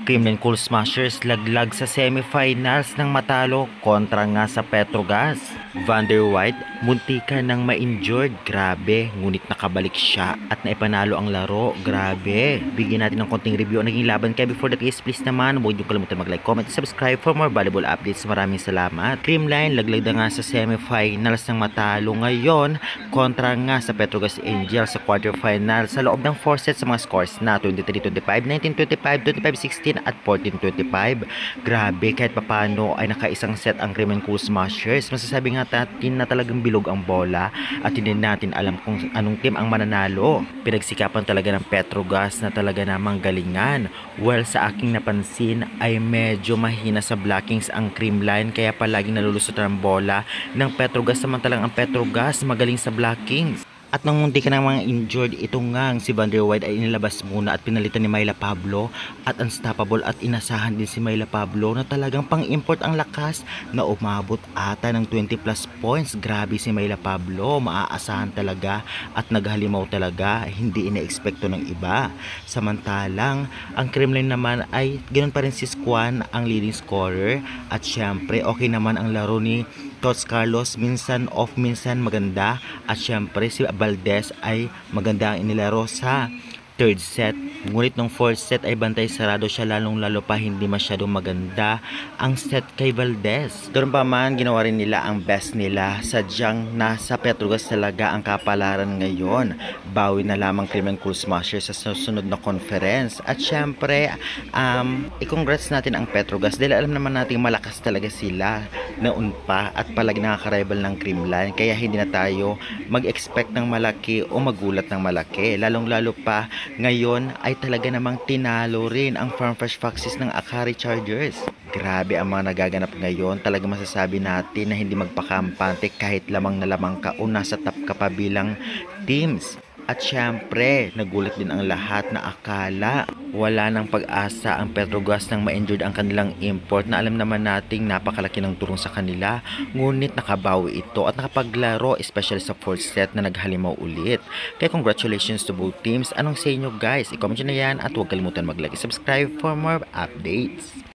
Kremlin Cool Smashers laglag sa semifinals ng matalo kontra nga sa Petrogas. Van der White muntikan ng ma-injured, grabe, ngunit nakabalik siya at naipanalo ang laro, grabe. Bigyan natin ng konting review ang naging laban, kaya before that guys, please naman huwag niyo kalimutan mag-like, comment, subscribe for more valuable updates. Maraming salamat. Kremlin laglag na nga sa semifinals ng matalo ngayon kontra nga sa Petrogas Angels sa quarterfinals sa loob ng 4 sets sa mga scores na 23-25, 19-25, 25-16 at 14-25. Grabe, kahit papano ay nakaisang set ang Kremlin Cool Smashers. Masasabi nga natin na talagang bilog ang bola at hindi natin alam kung anong team ang mananalo. Pinagsikapan talaga ng Petrogas na talaga namang galingan. Well, sa aking napansin ay medyo mahina sa blockings ang Kremlin, kaya palaging nalulusot ang bola ng Petrogas, samantalang ang Petrogas magaling sa blockings. At nang munti ka ng mga injured, ito nga si Van der White ay inilabas muna at pinalitan ni Myla Pablo at unstoppable, at inasahan din si Myla Pablo na talagang pang-import ang lakas na umabot ata ng 20 plus points. Grabe si Myla Pablo, maaasahan talaga at naghalimaw talaga, hindi ina-expecto ng iba. Samantalang ang Kremlin naman ay ganoon pa rin, si Squan ang leading scorer at syempre okay naman ang laro ni Tots Carlos, minsan off, minsan maganda, at syempre si Valdez ay maganda ang inilaro sa third set. Ngunit nung fourth set ay bantay sarado siya, lalong lalo pa hindi masyadong maganda ang set kay Valdez. Doon pa man, ginawa rin nila ang best nila, sadyang nasa Petrogas talaga ang kapalaran ngayon. Bawi na lamang Kremlin Cool Smashers sa susunod na conference. At syempre, i-congrats natin ang Petrogas dahil alam naman natin malakas talaga sila noon pa at palagi nakaka-rival ng Kremlin, kaya hindi na tayo mag-expect ng malaki o magulat ng malaki. Lalong lalo pa ngayon ay talaga namang tinalo rin ang Farm Fresh Foxes ng Akari Chargers. Grabe ang mga nagaganap ngayon. Talaga masasabi natin na hindi magpakampante kahit lamang na lamang ka o nasa top ka pa bilang teams. At syempre, nagulat din ang lahat na akala wala ng pag-asa ang Petrogas nang ma-injured ang kanilang import, na alam naman nating napakalaki ng turong sa kanila. Ngunit nakabawi ito at nakapaglaro, especially sa fourth set na naghalimaw ulit. Kaya congratulations to both teams. Anong sa inyo guys? I-comment nyo na yan at huwag kalimutan mag-like, subscribe for more updates.